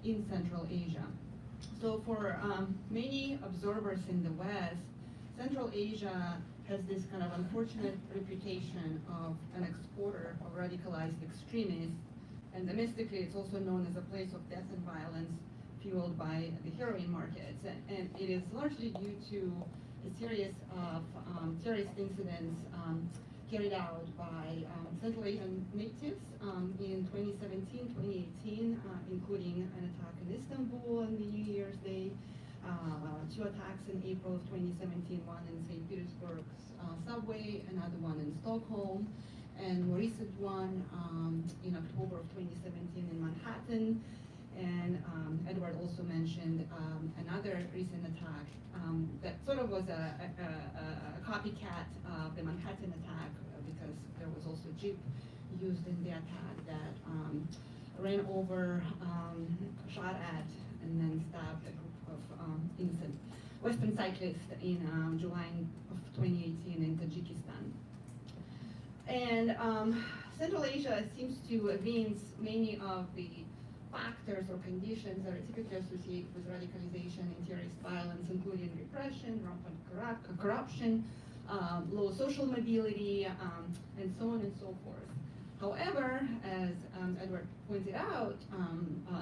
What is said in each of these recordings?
in Central Asia. So for many observers in the West, Central Asia has this kind of unfortunate reputation of an exporter of radicalized extremists, and domestically it's also known as a place of death and violence fueled by the heroin markets. And it is largely due to a series of terrorist incidents carried out by Central Asian natives in 2017, 2018, including an attack in Istanbul on the New Year's Day, 2 attacks in April of 2017, one in St. Petersburg's subway, another one in Stockholm, and more recent one in October of 2017 in Manhattan. And Edward also mentioned another recent attack that sort of was a copycat of the Manhattan attack, because there was also a jeep used in the attack that ran over, shot at, and then stabbed a group of innocent Western cyclists in July of 2018 in Tajikistan. And Central Asia seems to evince many of the factors or conditions that are typically associated with radicalization and terrorist violence, including repression, rampant corruption, low social mobility, and so on and so forth. However, as Edward pointed out,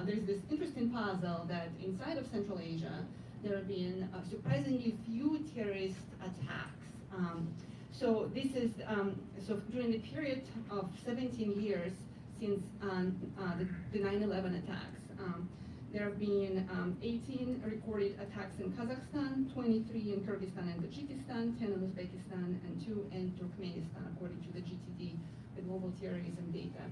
there's this interesting puzzle that inside of Central Asia, there have been surprisingly few terrorist attacks. So this is, so during the period of 17 years since the 9/11 attacks, there have been 18 recorded attacks in Kazakhstan, 23 in Kyrgyzstan and Tajikistan, 10 in Uzbekistan, and 2 in Turkmenistan, according to the GTD, the Global Terrorism Data.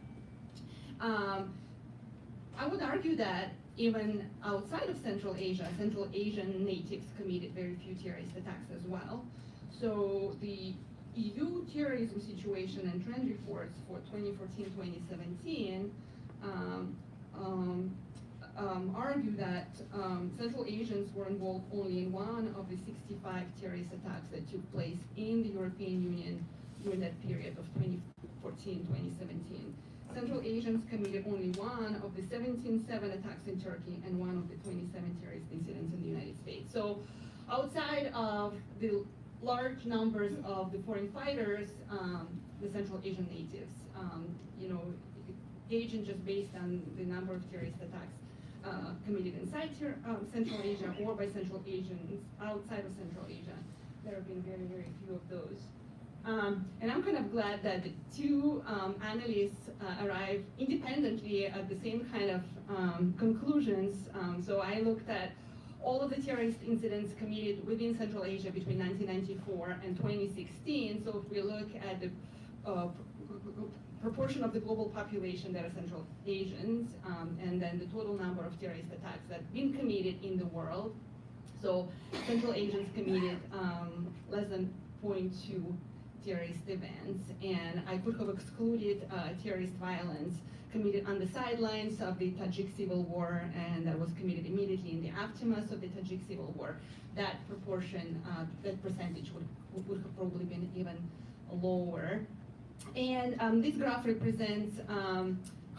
I would argue that even outside of Central Asia, Central Asian natives committed very few terrorist attacks as well. So the EU terrorism situation and trend reports for 2014-2017 argue that Central Asians were involved only in one of the 65 terrorist attacks that took place in the European Union during that period of 2014-2017. Central Asians committed only one of the 17 attacks in Turkey and one of the 27 terrorist incidents in the United States. So outside of the large numbers of the foreign fighters, the Central Asian natives, gauging just based on the number of terrorist attacks committed inside Central Asia or by Central Asians outside of Central Asia, there have been very, very few of those. And I'm kind of glad that the two analysts arrived independently at the same kind of conclusions. So I looked at all of the terrorist incidents committed within Central Asia between 1994 and 2016. So if we look at the proportion of the global population that are Central Asians, and then the total number of terrorist attacks that have been committed in the world. So Central Asians committed less than 0.2 terrorist events, and I could have excluded terrorist violence committed on the sidelines of the Tajik civil war, and that was committed immediately in the aftermath of the Tajik civil war. That proportion, that percentage would have probably been even lower. And this graph represents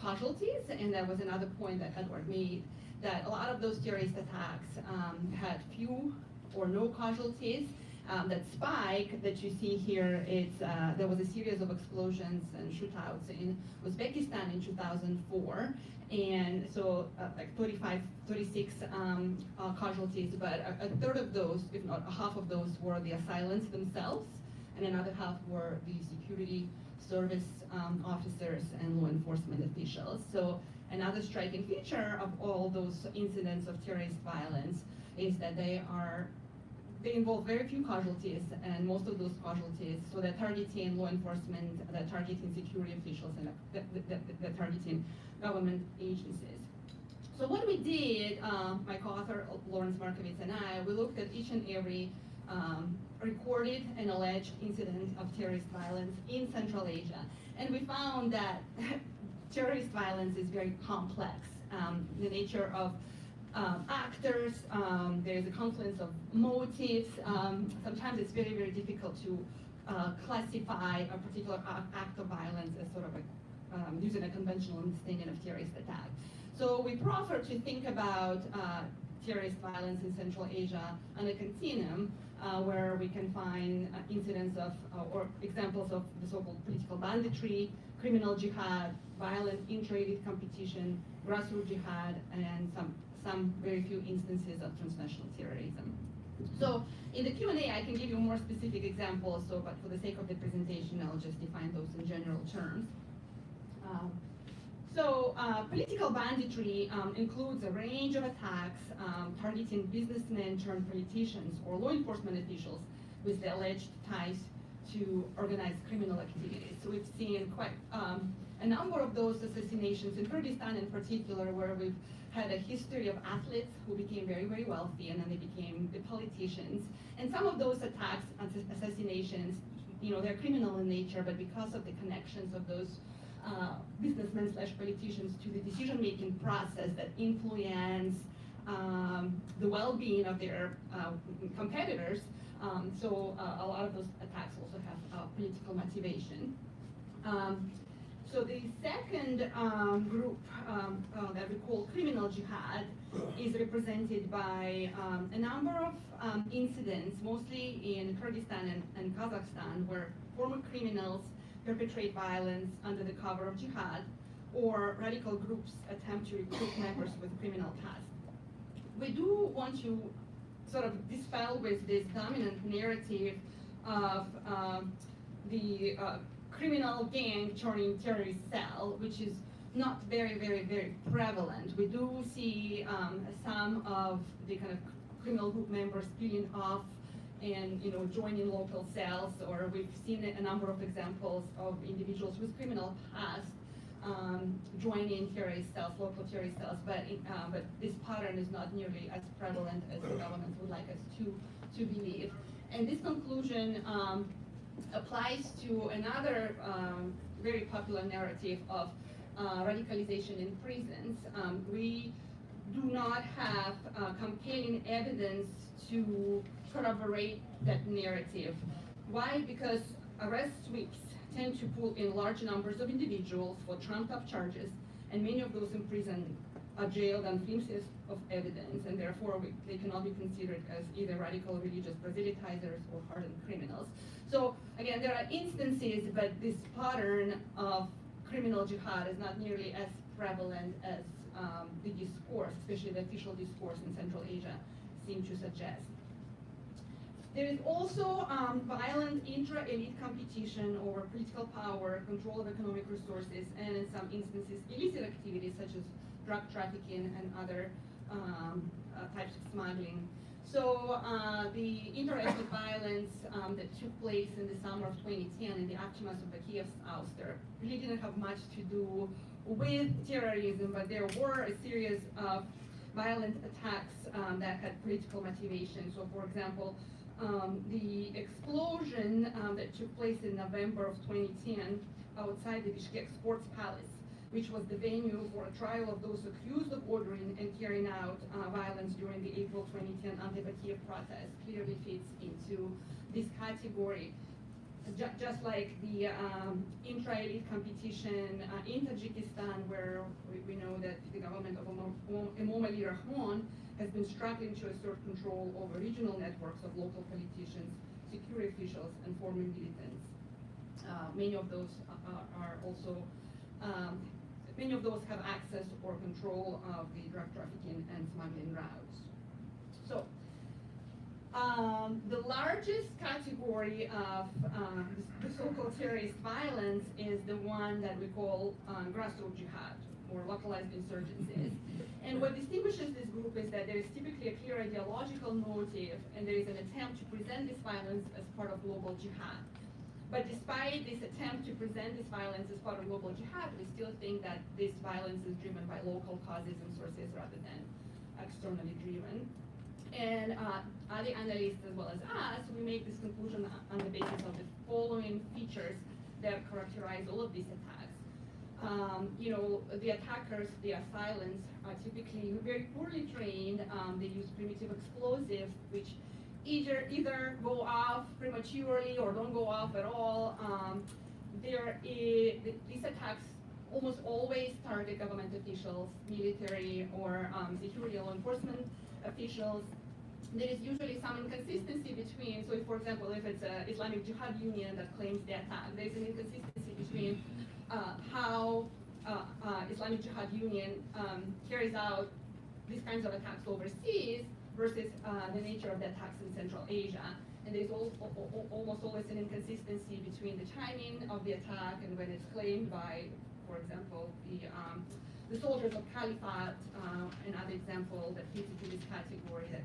casualties, and that was another point that Edward made, that a lot of those terrorist attacks had few or no casualties. That spike that you see here, there was a series of explosions and shootouts in Uzbekistan in 2004, and so like 36 casualties, but a third of those, if not half of those, were the assailants themselves, and another half were the security service officers and law enforcement officials. So another striking feature of all those incidents of terrorist violence is that they involve very few casualties, and most of those casualties, so they're targeting law enforcement, they're targeting security officials, and they're targeting government agencies. So what we did, my co-author Lawrence Markovitz and I, we looked at each and every recorded and alleged incident of terrorist violence in Central Asia, and we found that terrorist violence is very complex. The nature of actors, there's a confluence of motives. Sometimes it's very, very difficult to classify a particular act of violence as sort of using a conventional understanding of terrorist attack. So we prefer to think about terrorist violence in Central Asia on a continuum where we can find incidents of or examples of the so-called political banditry, criminal jihad, violent intra-elite competition, grassroots jihad, and some very few instances of transnational terrorism. So in the Q&A, I can give you more specific examples, but for the sake of the presentation, I'll just define those in general terms. Political banditry includes a range of attacks targeting businessmen turned politicians or law enforcement officials with the alleged ties to organized criminal activities. So we've seen quite a number of those assassinations in Kurdistan in particular, where we've had a history of athletes who became very, very wealthy, and then they became the politicians. And some of those attacks, assassinations, they're criminal in nature, but because of the connections of those businessmen / politicians to the decision-making process that influence the well-being of their competitors. A lot of those attacks also have political motivation. So the second group that we call criminal jihad is represented by a number of incidents, mostly in Kurdistan and Kazakhstan, where former criminals perpetrate violence under the cover of jihad, or radical groups attempt to recruit members with criminal past. We do want to sort of dispel with this dominant narrative of the criminal gang turning terrorist cell, which is not very, very, very prevalent. We do see some of the kind of criminal group members peeling off and joining local cells, or we've seen a number of examples of individuals with criminal past joining terrorist cells, local terrorist cells, but this pattern is not nearly as prevalent as the government would like us to believe. And this conclusion applies to another very popular narrative of radicalization in prisons. We do not have compelling evidence to corroborate that narrative. Why? Because arrest sweeps tend to pull in large numbers of individuals for trumped-up charges, and many of those in prison are jailed on flimsiest of evidence, and therefore they cannot be considered as either radical religious proselytizers or hardened criminals. So again, there are instances, but this pattern of criminal jihad is not nearly as prevalent as the discourse, especially the official discourse in Central Asia, seem to suggest. There is also violent intra-elite competition over political power, control of economic resources, and in some instances, illicit activities such as drug trafficking and other types of smuggling. So the inter-ethnic violence that took place in the summer of 2010 in the aftermath of the Kiev ouster really didn't have much to do with terrorism, but there were a series of violent attacks that had political motivation. So for example, the explosion that took place in November of 2010 outside the Bishkek Sports Palace, which was the venue for a trial of those accused of ordering and carrying out violence during the April 2010 anti-Kiev protest, clearly fits into this category. Just like the intra-elite competition in Tajikistan, where we know that the government of Emomali Rahman has been struggling to assert control over regional networks of local politicians, security officials, and former militants. Many of those are also many of those have access or control of the drug trafficking and smuggling routes. So the largest category of the so-called terrorist violence is the one that we call grassroots jihad, or localized insurgencies. And what distinguishes this group is that there is typically a clear ideological motive, and there is an attempt to present this violence as part of global jihad. But despite this attempt to present this violence as part of global jihad, we still think that this violence is driven by local causes and sources rather than externally driven. And other analysts, as well as us, we make this conclusion on the basis of the following features that characterize all of these attacks. The attackers, the assailants, are typically very poorly trained. They use primitive explosives, which either go off prematurely or don't go off at all. These attacks almost always target government officials, military or security law enforcement officials. There is usually some inconsistency between, so if, for example, if it's an Islamic Jihad Union that claims the attack, there's an inconsistency between how Islamic Jihad Union carries out these kinds of attacks overseas versus the nature of the attacks in Central Asia. And there's almost always an inconsistency between the timing of the attack and when it's claimed by, for example, the soldiers of Caliphate. Another example that fits into this category, that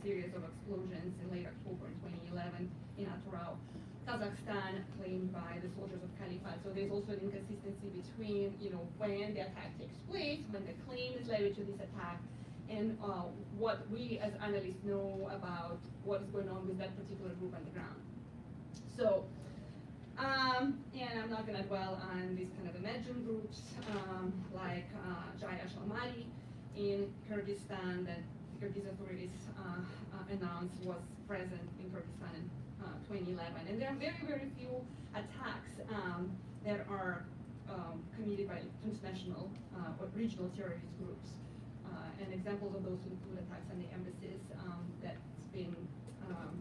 series of explosions in late October 2011 in Aturau, Kazakhstan, claimed by the soldiers of Caliphate. So there's also an inconsistency between, when the attack takes place, when the claim is related to this attack, and what we as analysts know about what is going on with that particular group on the ground. So, and I'm not going to dwell on these kind of imagined groups like Jayash al-Mali in Kyrgyzstan that the Kyrgyz authorities announced was present in Kyrgyzstan in 2011. And there are very, very few attacks that are committed by transnational or regional terrorist groups. And examples of those include attacks on the embassies that's been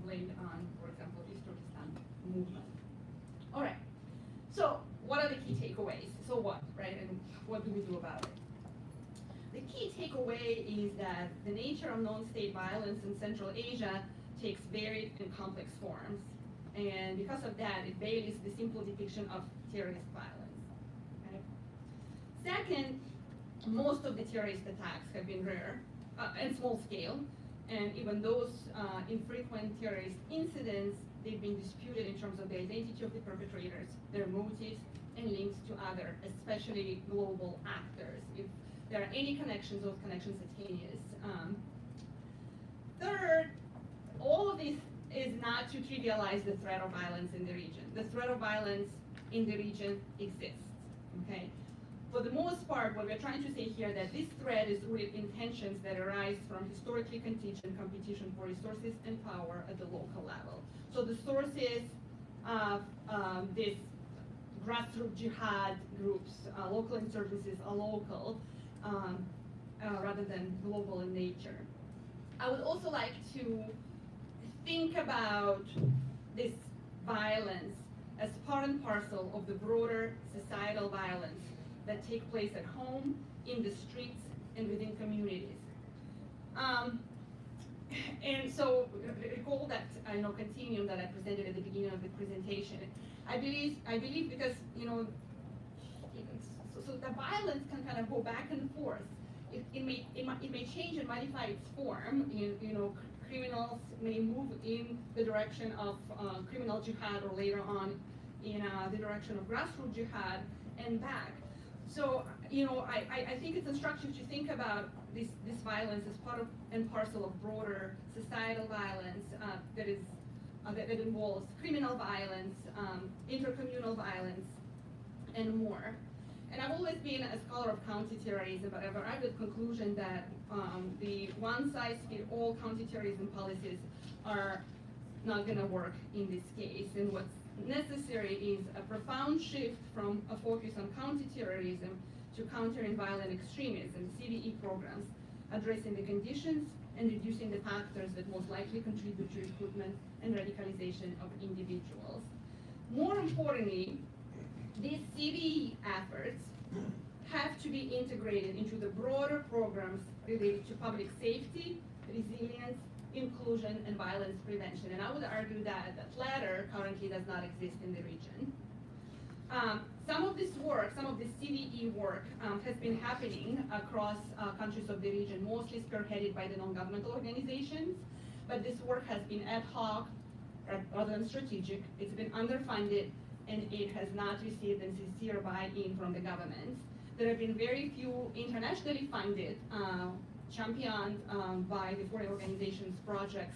blamed on, for example, East Turkestan movement. All right, so what are the key takeaways? So what, right, and what do we do about it? The key takeaway is that the nature of non-state violence in Central Asia takes varied and complex forms, and because of that, it belies the simple depiction of terrorist violence. Okay? Second, most of the terrorist attacks have been rare and small scale, and even those infrequent terrorist incidents, they've been disputed in terms of the identity of the perpetrators, their motives, and links to other, especially global actors. If there are any connections, those connections are tenuous. Third, all of this is not to trivialize the threat of violence in the region. The threat of violence in the region exists, okay? For the most part, what we're trying to say here that this threat is rooted in tensions that arise from historically contingent competition for resources and power at the local level. So the sources of this grassroots jihad groups, local insurgencies are local rather than global in nature. I would also like to think about this violence as part and parcel of the broader societal violence that take place at home, in the streets, and within communities. And so recall that continuum that I presented at the beginning of the presentation. I believe because so the violence can kind of go back and forth. It may change and modify its form. Criminals may move in the direction of criminal jihad, or later on in the direction of grassroots jihad, and back. So, I think it's instructive to think about this violence as part of and parcel of broader societal violence that involves criminal violence, intercommunal violence, and more. And I've always been a scholar of counterterrorism, but I've arrived at the conclusion that the one-size-fits-all counterterrorism policies are not going to work in this case. And what's necessary is a profound shift from a focus on counterterrorism to countering violent extremism, CVE programs, addressing the conditions and reducing the factors that most likely contribute to recruitment and radicalization of individuals. More importantly, these CVE efforts have to be integrated into the broader programs related to public safety, resilience, inclusion, and violence prevention. And I would argue that that latter currently does not exist in the region. Some of this work, some of the CVE work has been happening across countries of the region, mostly spearheaded by the non-governmental organizations, but this work has been ad hoc rather than strategic. It's been underfunded, and it has not received a sincere buy-in from the governments. There have been very few internationally funded, championed by the foreign organizations projects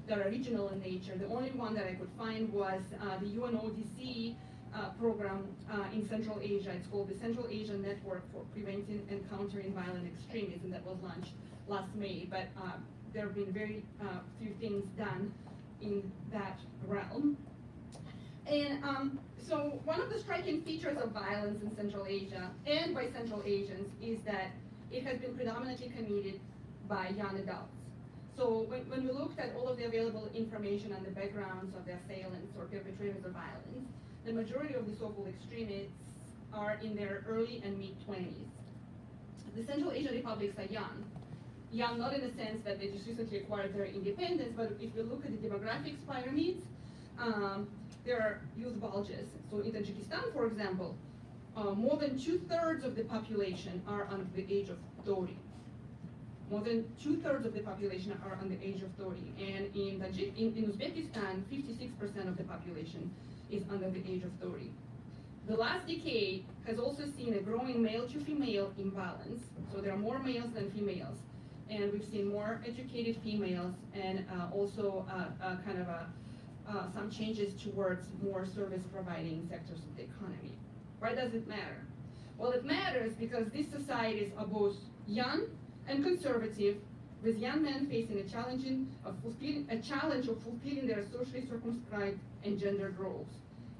that are regional in nature. The only one that I could find was the UNODC program in Central Asia. It's called the Central Asian Network for Preventing and Countering Violent Extremism, that was launched last May. But there have been very few things done in that realm. And so one of the striking features of violence in Central Asia and by Central Asians is that it has been predominantly committed by young adults. So when we looked at all of the available information on the backgrounds of the assailants or perpetrators of violence, the majority of the so-called extremists are in their early and mid-20s. The Central Asian republics are young. Young not in the sense that they just recently acquired their independence, but if you look at the demographics pyramids, there are youth bulges. So in Tajikistan, for example, more than 2/3 of the population are under the age of 30. More than 2/3 of the population are under the age of 30. And in Uzbekistan, 56% of the population is under the age of 30. The last decade has also seen a growing male-to-female imbalance. So there are more males than females. And we've seen more educated females and also some changes towards more service-providing sectors of the economy. Why does it matter? Well, it matters because these societies are both young and conservative, with young men facing a challenge of fulfilling their socially circumscribed and gendered roles.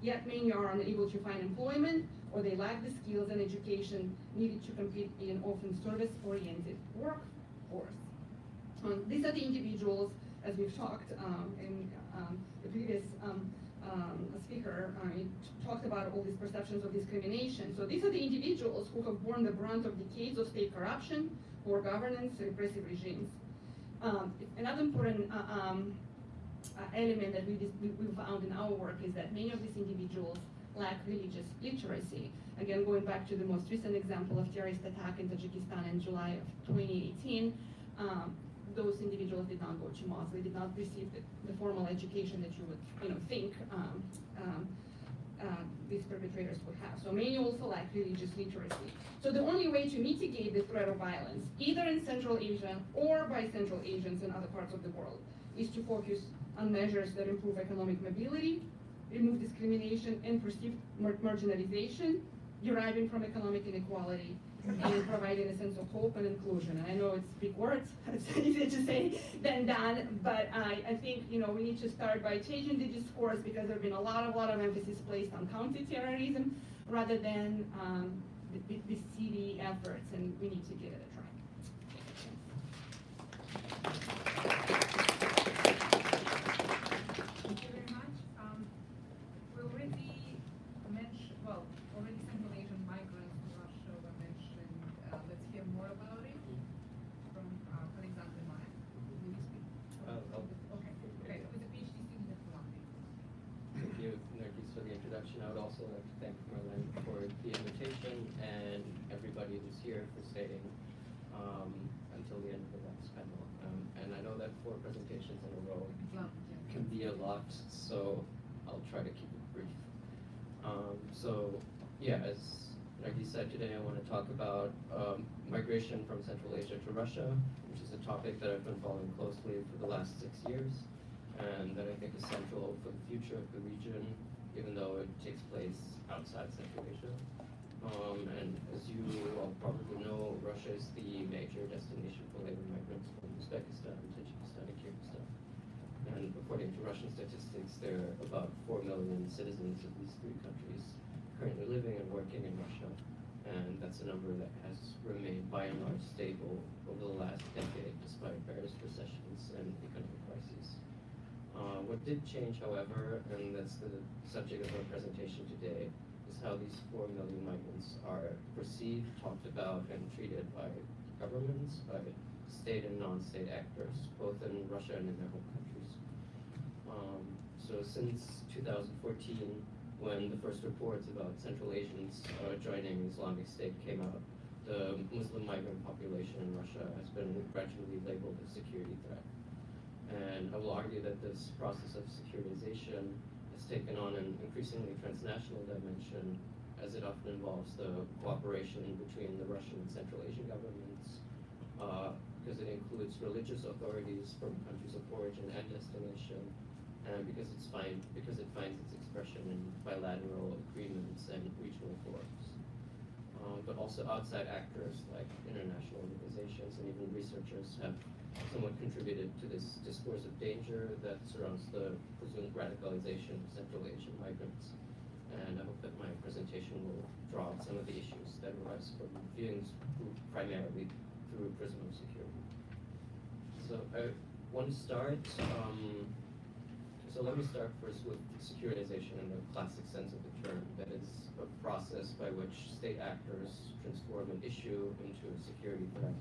Yet many are unable to find employment, or they lack the skills and education needed to compete in an often service-oriented workforce. These are the individuals, as we've talked in the previous speaker talked about all these perceptions of discrimination. So these are the individuals who have borne the brunt of decades of state corruption, poor governance, repressive regimes. Another important element that we found in our work is that many of these individuals lack religious literacy. Again, going back to the most recent example of terrorist attack in Tajikistan in July of 2018, those individuals did not go to mosque. They did not receive the formal education that you would, think these perpetrators would have. So many also lack religious literacy. So the only way to mitigate the threat of violence, either in Central Asia or by Central Asians in other parts of the world, is to focus on measures that improve economic mobility, remove discrimination and perceived marginalization deriving from economic inequality, and providing a sense of hope and inclusion. And I know it's big words, it's easier to say than done, but I think we need to start by changing the discourse, because there's been a lot of emphasis placed on counterterrorism rather than the city efforts, and we need to give it a try. Thank you very much. We already mentioned, already Central Asian migrants to Russia were mentioned. Let's hear more about it from Alexander Maya. Will you speak? Okay. With a PhD student at Columbia. Thank you, Nargis, for the introduction. I would also like to thank Marlene for the invitation and everybody who's here for staying until the end of the next panel. And I know that 4 presentations in a row can be a lot, so I'll try to keep it brief. As Nargis said, today I want to talk about migration from Central Asia to Russia, which is a topic that I've been following closely for the last 6 years, and that I think is central for the future of the region, even though it takes place outside Central Asia. And as you all probably know, Russia is the major destination for labor migrants from Uzbekistan, Tajikistan, and Kyrgyzstan. And according to Russian statistics, there are about 4 million citizens of these 3 countries currently living and working in Russia. And that's a number that has remained by and large stable over the last decade, despite various recessions and economic crises. What did change, however, and that's the subject of our presentation today, is how these 4 million migrants are perceived, talked about, and treated by governments, by state and non-state actors, both in Russia and in their home countries. So since 2014, when the first reports about Central Asians joining Islamic State came out, the Muslim migrant population in Russia has been gradually labeled a security threat. And I will argue that this process of securitization has taken on an increasingly transnational dimension, as it often involves the cooperation between the Russian and Central Asian governments, because it includes religious authorities from countries of origin and destination, and because it finds its expression in bilateral agreements and regional forums. But also outside actors like international organizations and even researchers have somewhat contributed to this discourse of danger that surrounds the presumed radicalization of Central Asian migrants. And I hope that my presentation will draw out some of the issues that arise from viewing group primarily through a prism of security. So I want to start, so let me start first with securitization in the classic sense of the term. That is a process by which state actors transform an issue into a security threat.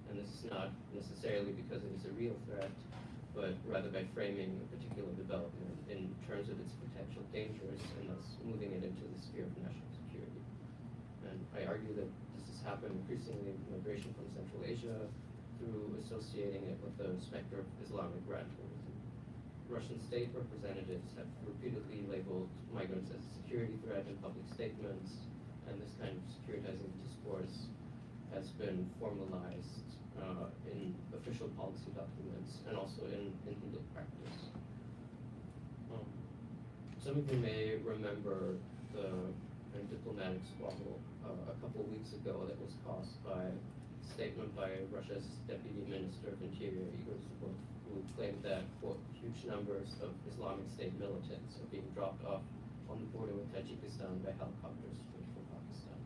And this is not necessarily because it is a real threat, but rather by framing a particular development in terms of its potential dangers and thus moving it into the sphere of national security. And I argue that this has happened increasingly in migration from Central Asia through associating it with the specter of Islamic radicalism. Russian state representatives have repeatedly labeled migrants as a security threat in public statements, and this kind of securitizing discourse has been formalized in official policy documents and also in legal practice. Some of you may remember the diplomatic squabble a couple of weeks ago that was caused by a statement by Russia's Deputy Minister of Interior, Igor Zubov, who claimed that, quote, huge numbers of Islamic State militants are being dropped off on the border with Tajikistan by helicopters from Pakistan.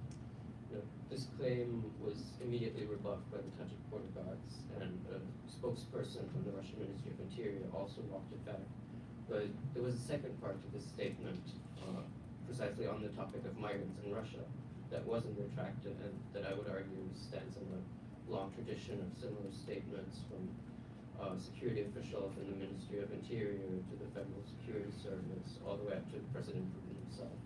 This claim was immediately rebuffed by the Tajik border guards, and a spokesperson from the Russian Ministry of Interior also walked it back. But there was a second part to this statement, precisely on the topic of migrants in Russia, that wasn't retracted, and that I would argue stands on a long tradition of similar statements from security officials in the Ministry of Interior to the Federal Security Service, all the way up to President Putin himself.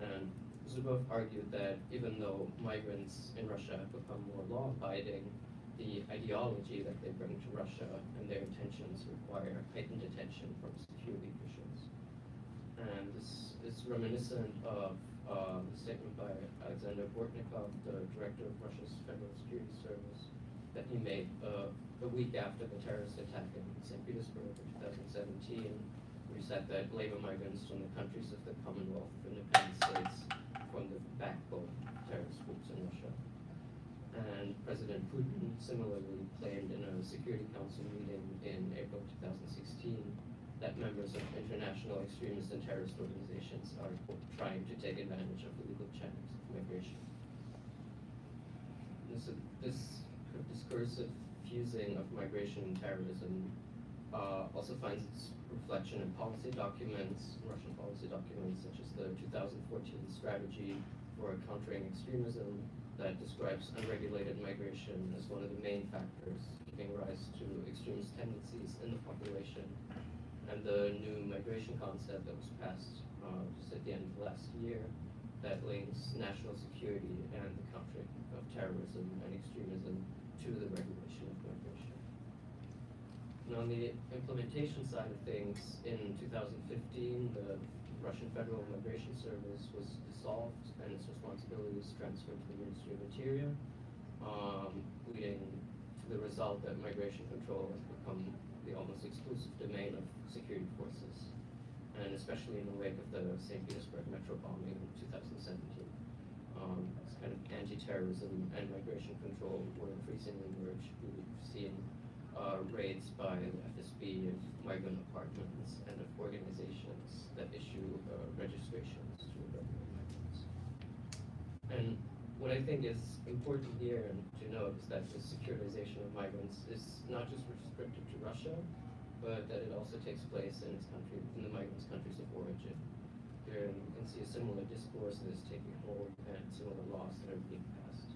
And Zubov argued that even though migrants in Russia have become more law-abiding, the ideology that they bring to Russia and their intentions require heightened attention from security officials. And this is reminiscent of the statement by Alexander Bortnikov, the director of Russia's Federal Security Service, that he made a week after the terrorist attack in St. Petersburg in 2017, where he said that labor migrants from the countries of the Commonwealth of Independent States form the backbone of terrorist groups in Russia. And President Putin similarly claimed in a Security Council meeting in April 2016 that members of international extremist and terrorist organizations are, quote, trying to take advantage of illegal channels of migration. This discursive fusing of migration and terrorism also finds its reflection in policy documents, Russian policy documents, such as the 2014 strategy for countering extremism that describes unregulated migration as one of the main factors giving rise to extremist tendencies in the population, and the new migration concept that was passed just at the end of last year that links national security and the countering of terrorism and extremism to the regulation of migration. And on the implementation side of things, in 2015, the Russian Federal Migration Service was dissolved and its responsibilities transferred to the Ministry of Interior, leading to the result that migration control has become the almost exclusive domain of security forces, and especially in the wake of the St. Petersburg metro bombing in 2017. This kind of anti-terrorism and migration control were increasingly merged. We've seen raids by the FSB of migrant apartments and of organizations that issue registrations to irregular migrants. And what I think is important here and to note is that the securitization of migrants is not just restricted to Russia, but that it also takes place in its country, in the migrants' countries of origin. Here you can see a similar discourse that is taking hold and similar laws that are being passed,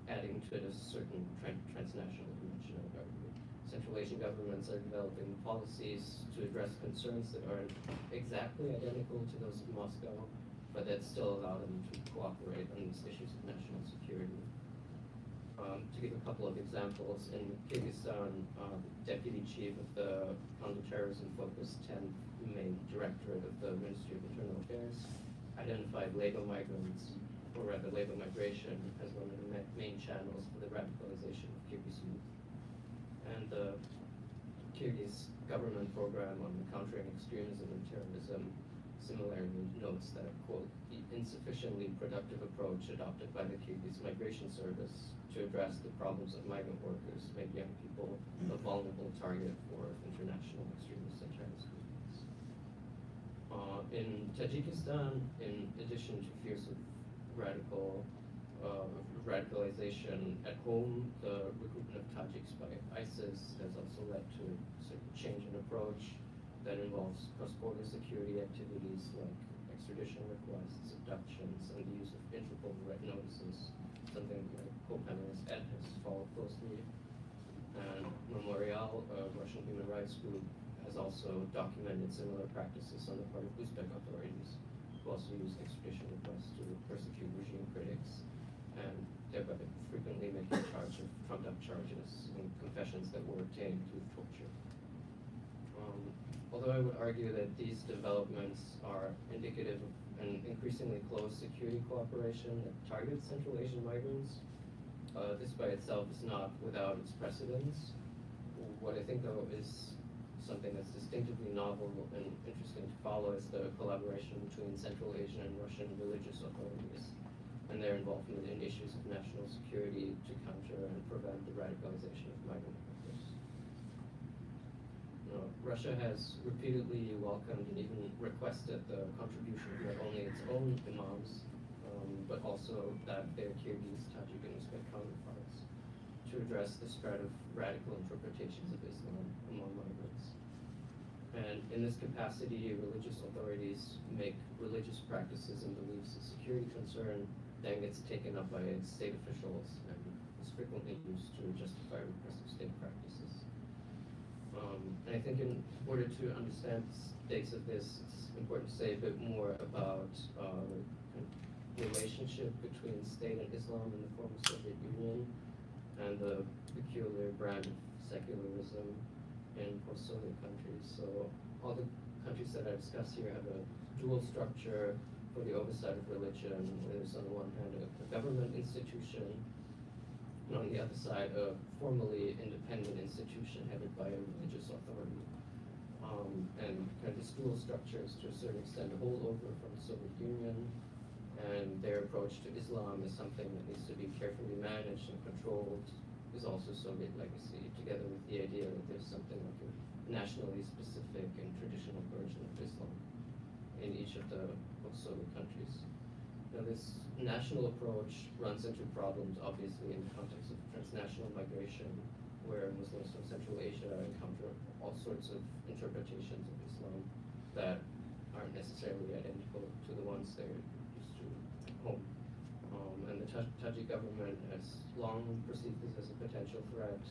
adding to it a certain transnational dimension of government. Central Asian governments are developing policies to address concerns that aren't exactly identical to those of Moscow, but that still allow them to cooperate on these issues of national security. To give a couple of examples, in Kyrgyzstan, Deputy Chief of the Counterterrorism-focused 10th Main Directorate of the Ministry of Internal Affairs identified labor migrants, or rather labor migration, as one of the main channels for the radicalization of Kyrgyz youth. And the Kyrgyz government program on countering extremism and terrorism similarly notes that, quote, the insufficiently productive approach adopted by the Kyrgyz Migration Service to address the problems of migrant workers made young people a vulnerable target for international extremists and terrorist movements. In Tajikistan, in addition to fears of radicalization at home, the recruitment of Tajiks by ISIS has also led to a sort of change in approach that involves cross-border security activities like extradition requests, abductions, and the use of Interpol red notices, something that co-panelist Ed has followed closely. And Memorial, a Russian human rights group, has also documented similar practices on the part of Uzbek authorities, who also use extradition requests to persecute regime critics, and thereby frequently making charge of trumped-up charges and confessions that were obtained through torture. Although I would argue that these developments are indicative of an increasingly close security cooperation that targets Central Asian migrants, this by itself is not without its precedents. What I think, though, is something that's distinctively novel and interesting to follow is the collaboration between Central Asian and Russian religious authorities and their involvement in issues of national security to counter and prevent the radicalization of migrant workers. Russia has repeatedly welcomed and even requested the contribution of not only its own imams, but also that their Kyrgyz, Tajik, and Uzbek counterparts to address the spread of radical interpretations of Islam among migrants. And in this capacity, religious authorities make religious practices and beliefs a security concern, then gets taken up by state officials and is frequently used to justify repressive state practices. And I think in order to understand the stakes of this, it's important to say a bit more about the relationship between state and Islam in the former Soviet Union and the peculiar brand of secularism in post-Soviet countries. So all the countries that I discuss here have a dual structure for the oversight of religion. There's on the one hand a government institution, and on the other side a formally independent institution headed by a religious authority. And kind of this dual structure is to a certain extent a holdover from the Soviet Union, and their approach to Islam is something that needs to be carefully managed and controlled, is also Soviet legacy, together with the idea that there's something like a nationally specific and traditional version of Islam in each of the post-Soviet countries. Now, this national approach runs into problems, obviously, in the context of transnational migration, where Muslims from Central Asia encounter all sorts of interpretations of Islam that aren't necessarily identical to the ones they're used to at home. And the Tajik government has long perceived this as a potential threat,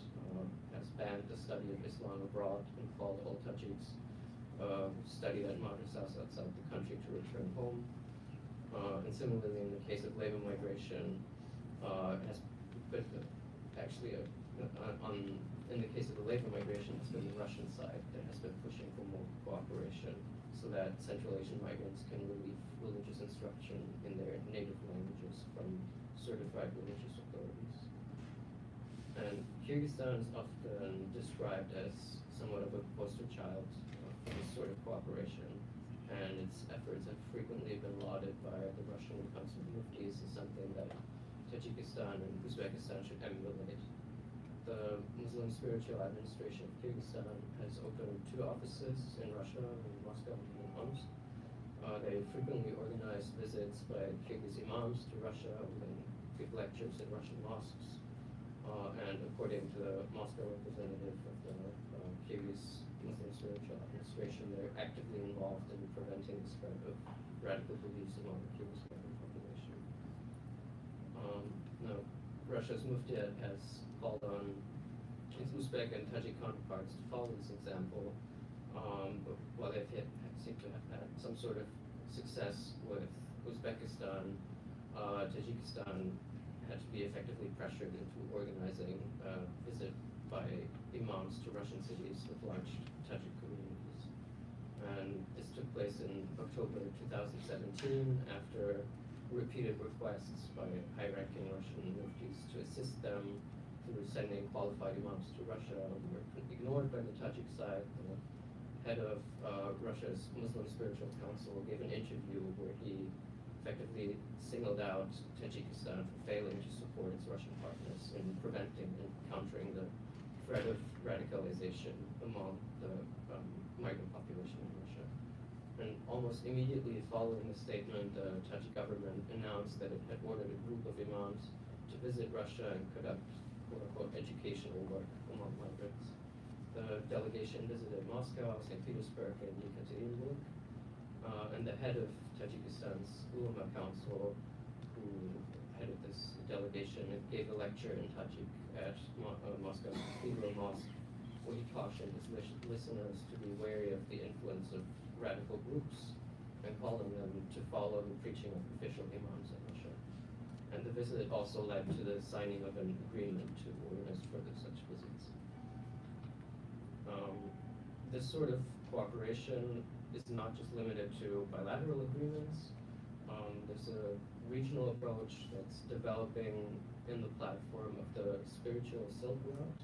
has banned the study of Islam abroad and called all Tajiks study at madrasas outside the country to return home. And similarly, in the case of labor migration, has been actually in the case of the labor migration, it's been the Russian side that has been pushing for more cooperation so that Central Asian migrants can receive religious instruction in their native languages from certified religious authorities. And Kyrgyzstan is often described as somewhat of a poster child for this sort of cooperation, and its efforts have frequently been lauded by the Russian Council of Muftis as something that Tajikistan and Uzbekistan should emulate. The Muslim Spiritual Administration of Kyrgyzstan has opened 2 offices in Russia, in Moscow and in Omsk. They frequently organize visits by Kyrgyz imams to Russia and give lectures in Russian mosques. And according to the Moscow representative of the Kyrgyz Muslim Spiritual Administration, they're actively involved in preventing the spread of radical beliefs among the Kyrgyz population. Now, Russia's Muftiat has called on its Uzbek and Tajik counterparts to follow this example, but while they've seem to have had some sort of success with Uzbekistan, Tajikistan had to be effectively pressured into organizing a visit by imams to Russian cities with large Tajik communities. And this took place in October 2017 after repeated requests by high-ranking Russian muftis to assist them through sending qualified imams to Russia were ignored by the Tajik side. The head of Russia's Muslim Spiritual Council, gave an interview where he effectively singled out Tajikistan for failing to support its Russian partners in preventing and countering the threat of radicalization among the migrant population in Russia. And almost immediately following the statement, the Tajik government announced that it had ordered a group of imams to visit Russia and conduct quote-unquote educational work among migrants. The delegation visited Moscow, St. Petersburg, and Yekaterinburg. And the head of Tajikistan's Ulama Council, who headed this delegation, gave a lecture in Tajik at Moscow's Cathedral Mosque, where he cautioned his listeners to be wary of the influence of radical groups and calling them to follow the preaching of official imams in Russia. And the visit also led to the signing of an agreement to organize further such visits. This sort of cooperation is not just limited to bilateral agreements. There's a regional approach that's developing in the platform of the Spiritual Silk Route,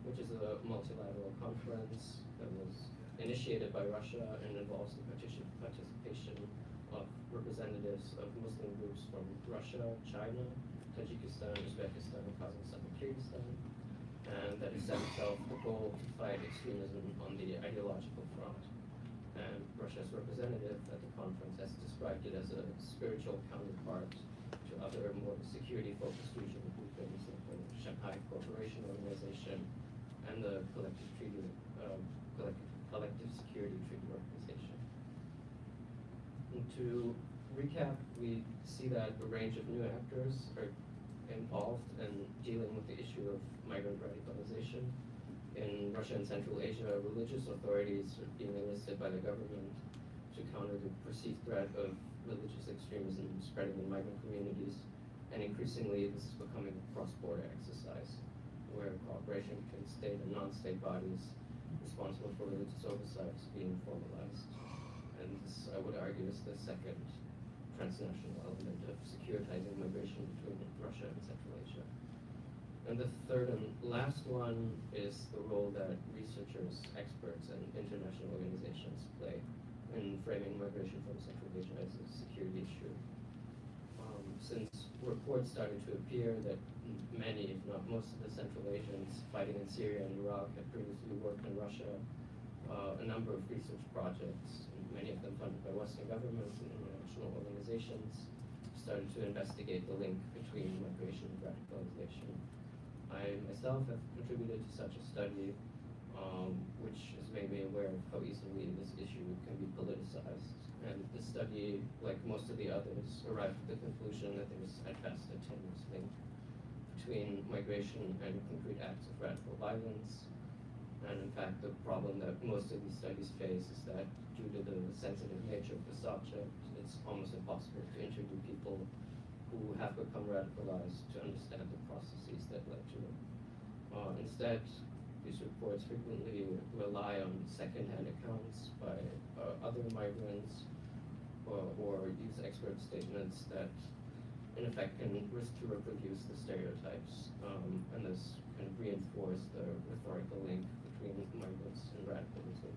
which is a multilateral conference that was initiated by Russia and involves the participation of representatives of Muslim groups from Russia, China, Tajikistan, Uzbekistan, Kazakhstan, and Kyrgyzstan, and that has set itself the goal to fight extremism on the ideological front. And Russia's representative at the conference has described it as a spiritual counterpart to other more security-focused regional groupings like the Shanghai Cooperation Organization and the Collective Security Treaty Organization. And to recap, we see that a range of new actors are involved in dealing with the issue of migrant radicalization. In Russia and Central Asia, religious authorities are being enlisted by the government to counter the perceived threat of religious extremism spreading in migrant communities. And increasingly, this is becoming a cross-border exercise where cooperation between state and non-state bodies responsible for religious oversight is being formalized. And this, I would argue, is the second transnational element of securitizing migration between Russia and Central Asia. And the third and last one is the role that researchers, experts, and international organizations play in framing migration from Central Asia as a security issue. Since reports started to appear that many, if not most of the Central Asians fighting in Syria and Iraq had previously worked in Russia, a number of research projects, many of them funded by Western governments and international organizations, started to investigate the link between migration and radicalization. I myself have contributed to such a study, which has made me aware of how easily this issue can be politicized. And the study, like most of the others, arrived at the conclusion that there is at best a tenuous link between migration and concrete acts of radical violence. And in fact, the problem that most of these studies face is that due to the sensitive nature of the subject, it's almost impossible to interview people who have become radicalized to understand the processes that led to it. Instead, these reports frequently rely on second-hand accounts by other migrants or use expert statements that, in effect, can risk to reproduce the stereotypes and thus kind of reinforce the rhetorical link between migrants and radicalism.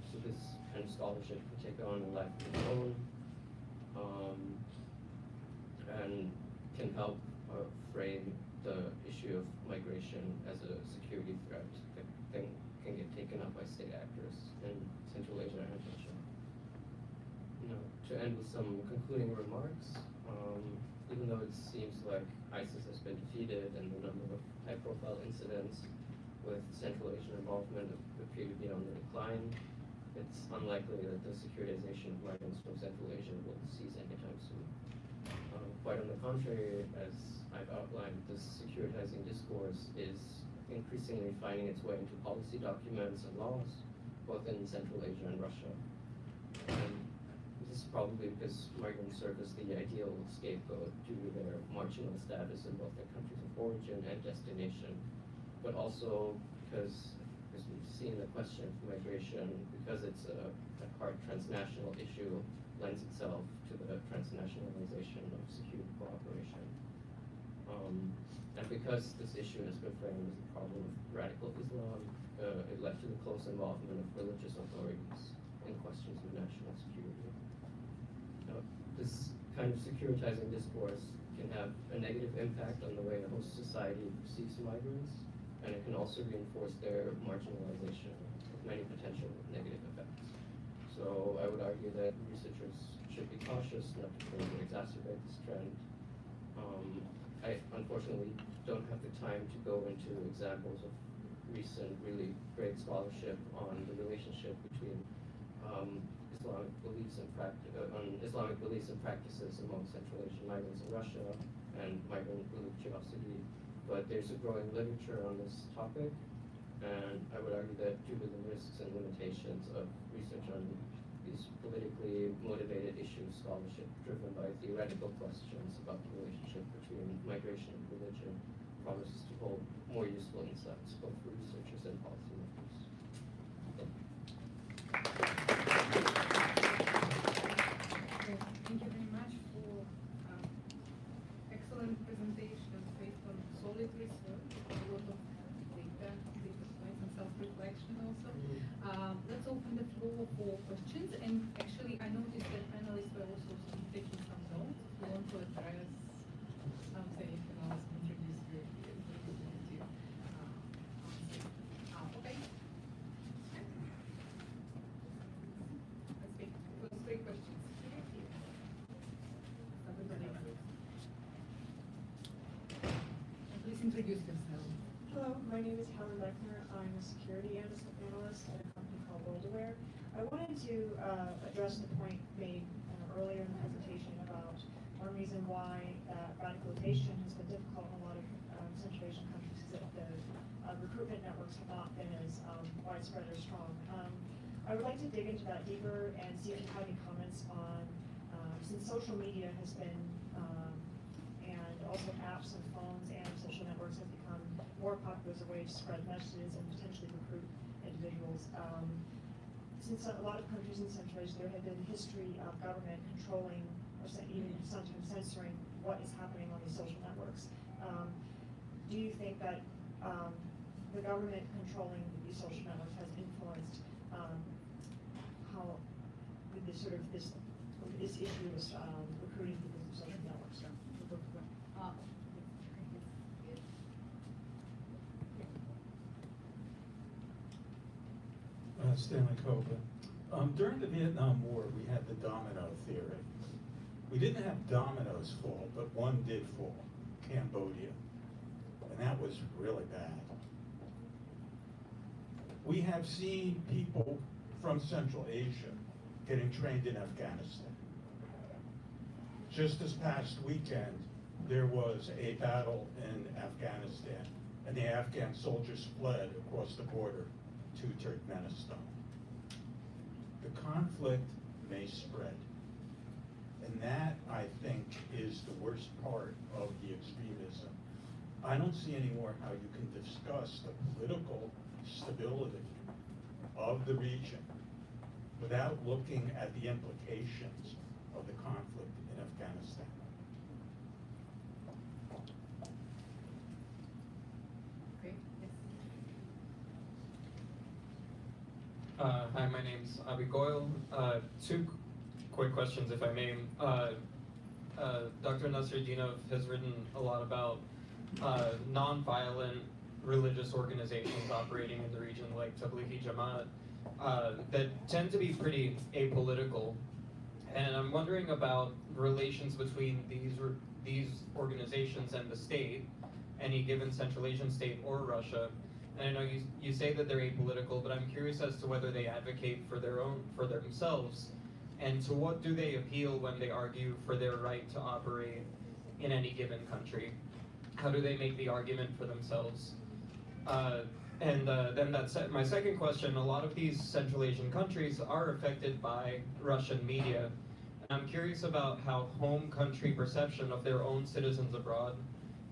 So this kind of scholarship can take on a life of its own and can help frame the issue of migration as a security threat that can get taken up by state actors in Central Asia and Russia. To end with some concluding remarks, even though it seems like ISIS has been defeated and the number of high-profile incidents with Central Asian involvement appear to be on the decline, it's unlikely that the securitization of migrants from Central Asia will cease anytime soon. Quite on the contrary, as I've outlined, this securitizing discourse is increasingly finding its way into policy documents and laws, both in Central Asia and Russia. And this is probably because migrants serve as the ideal scapegoat due to their marginal status in both their countries of origin and destination, but also because, as we've seen, the question of migration, because it's a hard transnational issue, lends itself to the transnationalization of security cooperation. And because this issue has been framed as a problem of radical Islam, it led to the close involvement of religious authorities in questions of national security. This kind of securitizing discourse can have a negative impact on the way a host society perceives migrants, and it can also reinforce their marginalization with many potential negative effects. So I would argue that researchers should be cautious not to further exacerbate this trend. I unfortunately don't have the time to go into examples of recent really great scholarship on the relationship between Islamic beliefs and practices among Central Asian migrants in Russia and migrant religiosity, but there's a growing literature on this topic, and I would argue that due to the risks and limitations of research on these politically motivated issues, scholarship driven by theoretical questions about the relationship between migration and religion promises to hold more useful insights both for researchers and policymakers. Thank you very much for excellent presentation based on solid research, a lot of data points and self-reflection also. Let's open the floor for questions. And actually, I noticed that panelists were also taking some notes. If you want to address something, you can always introduce your answer. Okay. Let's take first three questions. Please introduce yourself. Hello, my name is Helen Lechner. I'm a security analyst at a company called WorldAware. I wanted to address the point made earlier in the presentation about one reason why radicalization has been difficult in a lot of Central Asian countries is that the recruitment networks have not been as widespread or strong. I would like to dig into that deeper and see if you have any comments on, since social media has been, and also apps and phones and social networks have become more popular as a way to spread messages and potentially recruit individuals. Since a lot of countries in Central Asia, there have been history of government controlling or even sometimes censoring what is happening on these social networks. Do you think that the government controlling these social networks has influenced how this issue is recruiting people through social networks? Stanley Copeland. During the Vietnam War, we had the domino theory. We didn't have dominoes fall, but one did fall, Cambodia. And that was really bad. We have seen people from Central Asia getting trained in Afghanistan. Just this past weekend, there was a battle in Afghanistan, and the Afghan soldiers fled across the border to Turkmenistan. The conflict may spread, and that, I think, is the worst part of the extremism. I don't see anymore how you can discuss the political stability of the region without looking at the implications of the conflict in Afghanistan. Okay. Yes. Hi, my name's Abi Goyle. Two quick questions, if I may. Dr. Nasruddinov has written a lot about non-violent religious organizations operating in the region, like Tablighi Jamaat, that tend to be pretty apolitical. And I'm wondering about relations between these organizations and the state, any given Central Asian state or Russia. And I know you say that they're apolitical, but I'm curious as to whether they advocate for themselves, and to what do they appeal when they argue for their right to operate in any given country? How do they make the argument for themselves? Then my second question, a lot of these Central Asian countries are affected by Russian media. And I'm curious about how home country perception of their own citizens abroad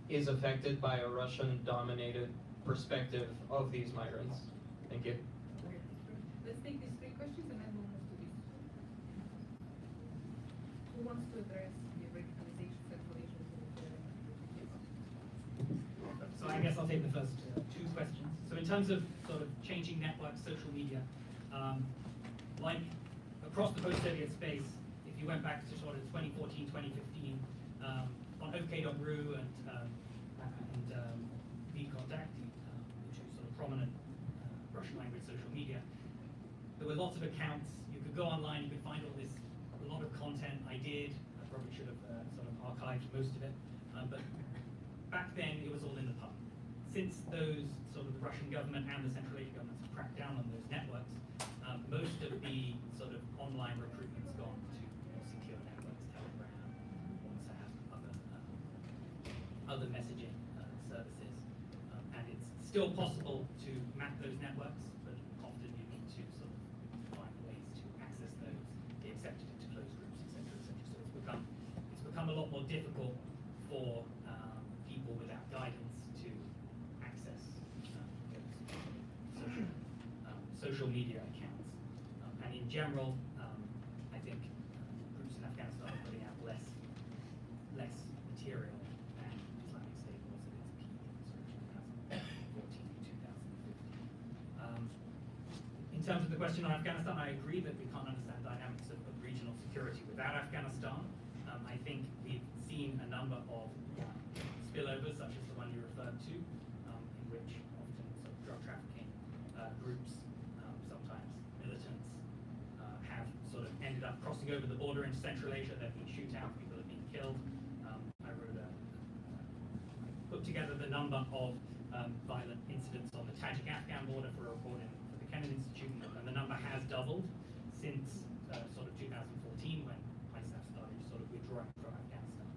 is affected by a Russian-dominated perspective of these migrants. Thank you. Okay. Let's take these three questions and then we'll move to this. Who wants to address the radicalization Central Asian? So I guess I'll take the first two questions. So in terms of sort of changing networks, social media, like across the post-Soviet space, if you went back to sort of 2014, 2015, on OK.ru and VKontakty, which is sort of prominent Russian language social media, there were lots of accounts. You could go online, you could find a lot of content. I probably should have sort of archived most of it, but back then it was all in the pub. Since those sort of the Russian government and the Central Asian governments have cracked down on those networks, most of the sort of online recruitment's gone to more secure networks, Telegram, WhatsApp, other messaging services, and it's still possible to map those networks, but often you need to sort of find ways to access those, be accepted into closed groups, etc., etc. So it's become a lot more difficult for people without guidance to access those social media accounts. And in general, I think groups in Afghanistan are putting out less material than Islamic State was at its peak in 2014, 2015. In terms of the question on Afghanistan, I agree that we can't understand dynamics of regional security without Afghanistan. I think we've seen a number of spillovers, such as the one you referred to, in which often sort of drug trafficking groups, sometimes militants, have sort of ended up crossing over the border into Central Asia. There have been shootouts, people have been killed. I put together the number of violent incidents on the Tajik-Afghan border for a report for the Kennan Institute, and the number has doubled since sort of 2014, when ISAF started sort of withdrawing from Afghanistan.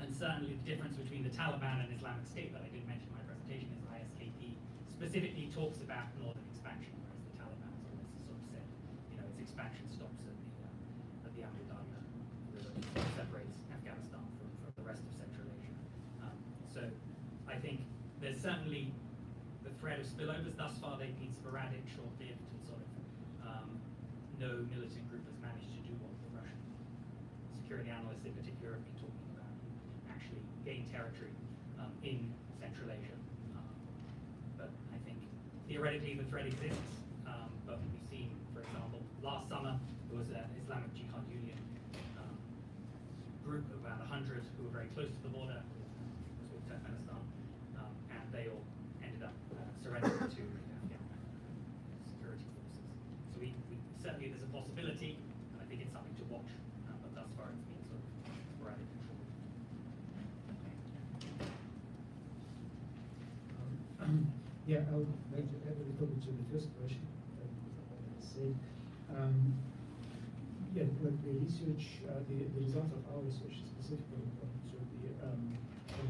And certainly the difference between the Taliban and Islamic State that I didn't mention in my presentation is ISKP specifically talks about northern expansion, whereas the Taliban has always sort of said, its expansion stops at the Amur Darya River, that separates Afghanistan from the rest of Central Asia. So I think there's certainly the threat of spillovers. Thus far they've been sporadic, short-lived, and sort of no militant group has managed to do what the Russian security analysts in particular have been talking about, actually gain territory in Central Asia. But I think theoretically the threat exists, but we've seen, for example, last summer there was an Islamic Jihad Union group of about 100 who were very close to the border with Turkmenistan, and they all ended up surrendering to the Afghan security forces. So we certainly there's a possibility, and I think it's something to watch, but thus far it's been sort of sporadic and short. Yeah, I would like to add a little bit to the first question. Yeah, like the research, the results of our research specifically to the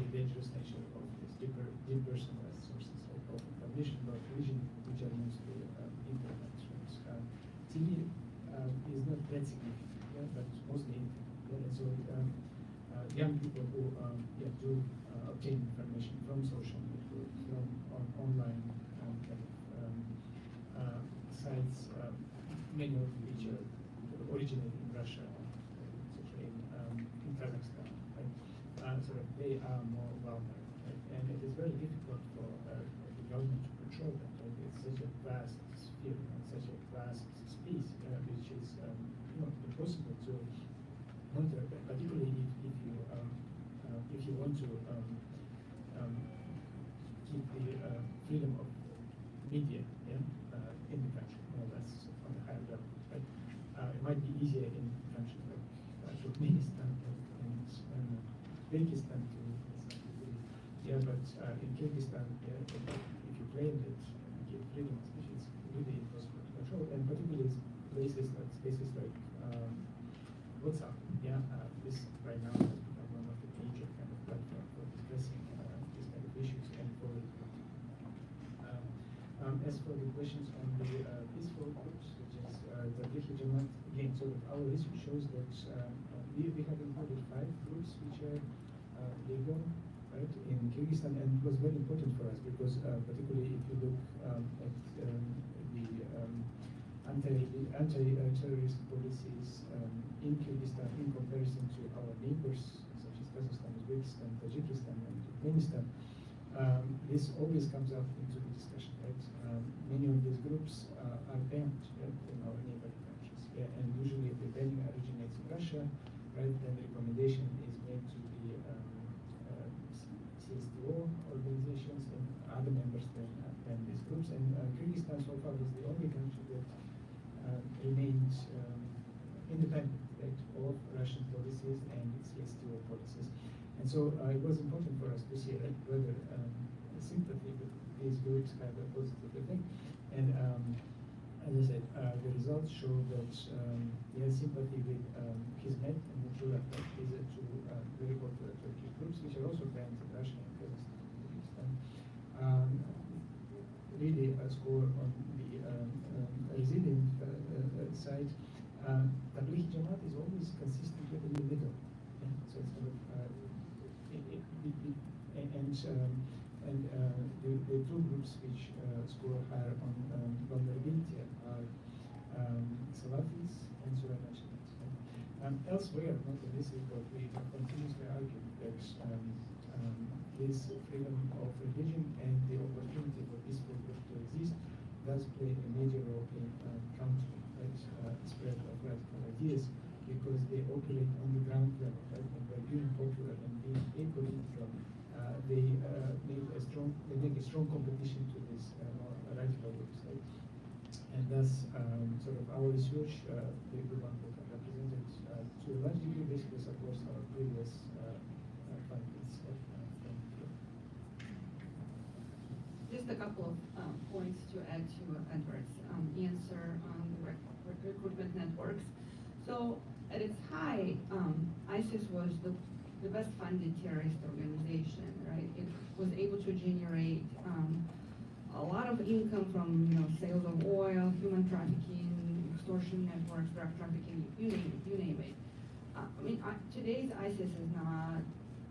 dangerous nature of these depersonalized sources of information about religion, which are mostly internet sources. TV is not that significant, but mostly internet. And so young people who do obtain information from social media, from online sites, many of which are originated in Russia, especially in Kazakhstan, right? So they are more vulnerable, right? And it is very difficult for the government to control that. Right? It's such a vast sphere and such a vast space, which is impossible to monitor, particularly if you want to keep the freedom of media in the country, more or less on a higher level. Right? It might be easier in countries like Turkmenistan and Uzbekistan to but in Kyrgyzstan, if you claim that you give freedom of speech, it's really impossible to control, and particularly spaces like WhatsApp. This right now has become one of the major kind of platforms for discussing these kind of issues and for. As for the questions on the peaceful groups, which is the Jamaat, again, sort of our research shows that we have included 5 groups which are legal, right, in Kyrgyzstan, and it was very important for us because particularly if you look at the anti-terrorist policies in Kyrgyzstan in comparison to our neighbors such as Kazakhstan, Uzbekistan, Tajikistan, and Turkmenistan, this always comes up into the discussion, right? Many of these groups are banned, right, in our neighboring countries. Yeah, and usually if the banning originates in Russia, right, then the recommendation is made to the CSTO organizations and other members than these groups. And Kyrgyzstan so far was the only country that remained independent, right, of Russian policies and CSTO policies. And so it was important for us to see, right, whether sympathy with these groups had a positive effect. And as I said, the results show that he has sympathy with Hizmet and the true effect is to very popular Turkish groups, which are also banned in Russia and Kazakhstan. Really a score on the resilient side. Tablighi Jamaat is always consistently in the middle. Yeah? So it's sort of, the two groups which score higher on vulnerability are Salafis and Sunni nationalists. Elsewhere, not in this report, we continuously argue that this freedom of religion and the opportunity for peaceful groups to exist does play a major role in countering spread of radical ideas, because they operate on the ground level, right? And by being popular and being apolitical, they make a strong competition to these more radical groups, right? And thus, sort of our research, the one that I represented, to a large degree, basically supports our previous findings. Just a couple of points to add to Edward's answer on the recruitment networks. So at its height, ISIS was the best funded terrorist organization, right? It was able to generate a lot of income from sales of oil, human trafficking, extortion networks, drug trafficking, you name it. Today's ISIS is not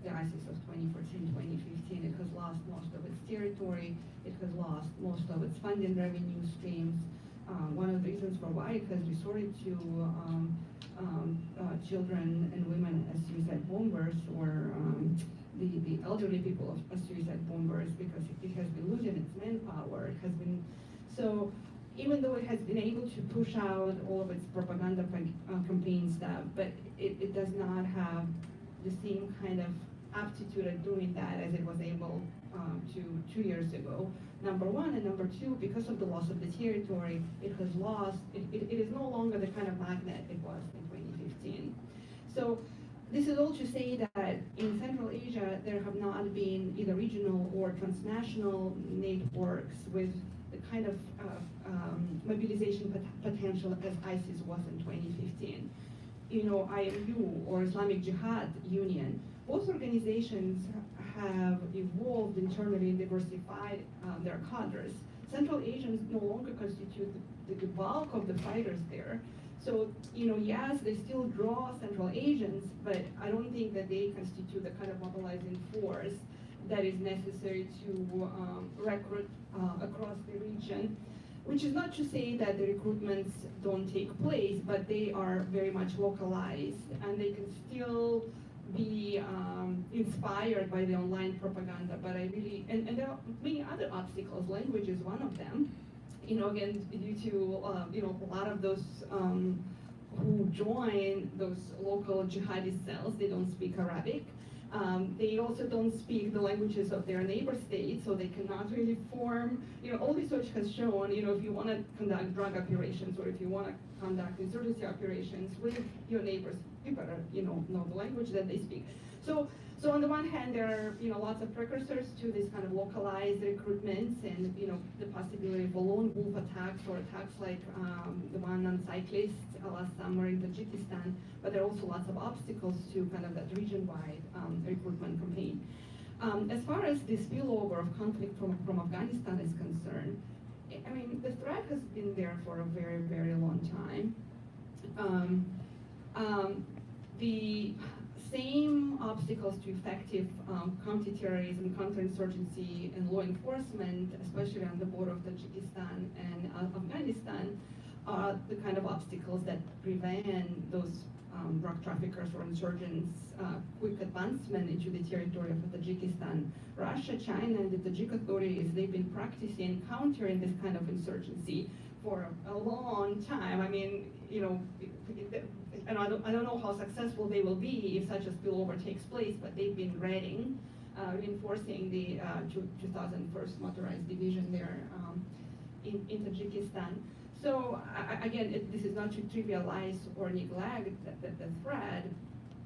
the ISIS of 2014, 2015. It has lost most of its territory. It has lost most of its funding revenue streams. One of the reasons for why it has resorted to children and women as suicide bombers, or the elderly people as suicide bombers, because it has been losing its manpower. It has been, so even though it has been able to push out all of its propaganda campaign stuff, but it does not have the same kind of aptitude at doing that as it was able to 2 years ago. Number one, and number two, because of the loss of the territory, it has lost, it is no longer the kind of magnet it was in 2015. So this is all to say that in Central Asia, there have not been either regional or transnational networks with the kind of mobilization potential as ISIS was in 2015. IMU, or Islamic Jihad Union, both organizations have evolved internally and diversified their cadres. Central Asians no longer constitute the bulk of the fighters there. So, yes, they still draw Central Asians, but I don't think that they constitute the kind of mobilizing force that is necessary to recruit across the region. Which is not to say that the recruitments don't take place, but they are very much localized, and they can still be inspired by the online propaganda. But I really, and there are many other obstacles. Language is one of them. Again, due to a lot of those who join those local jihadist cells, they don't speak Arabic. They also don't speak the languages of their neighbor states, so they cannot really form, all research has shown, if you want to conduct drug operations, or if you want to conduct insurgency operations with your neighbors, you better, know the language that they speak. So on the one hand, there are, lots of precursors to this kind of localized recruitments, and, the possibility of lone wolf attacks, or attacks like the one on cyclists last summer in Tajikistan, but there are also lots of obstacles to kind of that region-wide recruitment campaign. As far as the spillover of conflict from Afghanistan is concerned, the threat has been there for a very, very long time. The same obstacles to effective counterterrorism, counterinsurgency, and law enforcement, especially on the border of Tajikistan and Afghanistan, are the kind of obstacles that prevent those drug traffickers or insurgents' quick advancement into the territory of Tajikistan. Russia, China, and the Tajik authorities, they've been practicing countering this kind of insurgency for a long time. I mean, you know, and I don't know how successful they will be if such a spillover takes place, but they've been reinforcing the 2001st Motorized Division there in Tajikistan. So again, this is not to trivialize or neglect the threat,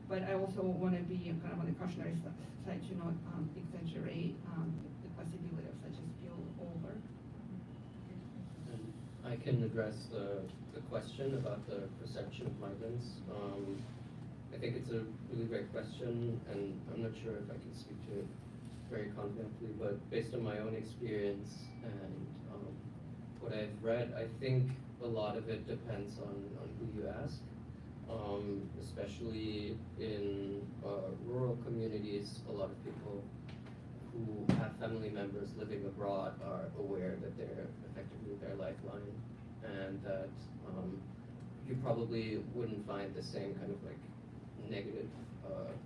but I also want to be kind of on the cautionary side to not exaggerate the possibility of such a spillover. And I can address the question about the perception of migrants. I think it's a really great question, and I'm not sure if I can speak to it very confidently, but based on my own experience and what I've read, I think a lot of it depends on who you ask, especially in rural communities. A lot of people who have family members living abroad are aware that they're effectively their lifeline, and that you probably wouldn't find the same kind of like negative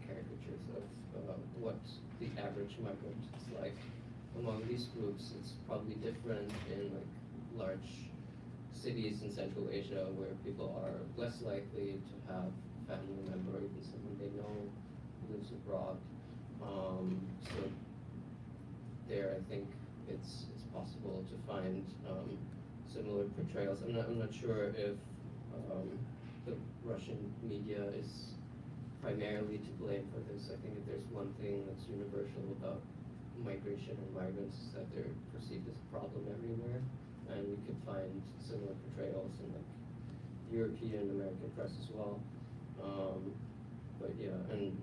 caricatures of what the average migrant is like among these groups. It's probably different in like large cities in Central Asia where people are less likely to have a family member or even someone they know who lives abroad. So there, I think it's possible to find similar portrayals. I'm not sure if the Russian media is primarily to blame for this. I think if there's one thing that's universal about migration and migrants is that they're perceived as a problem everywhere, and we could find similar portrayals in like European American press as well. But yeah, and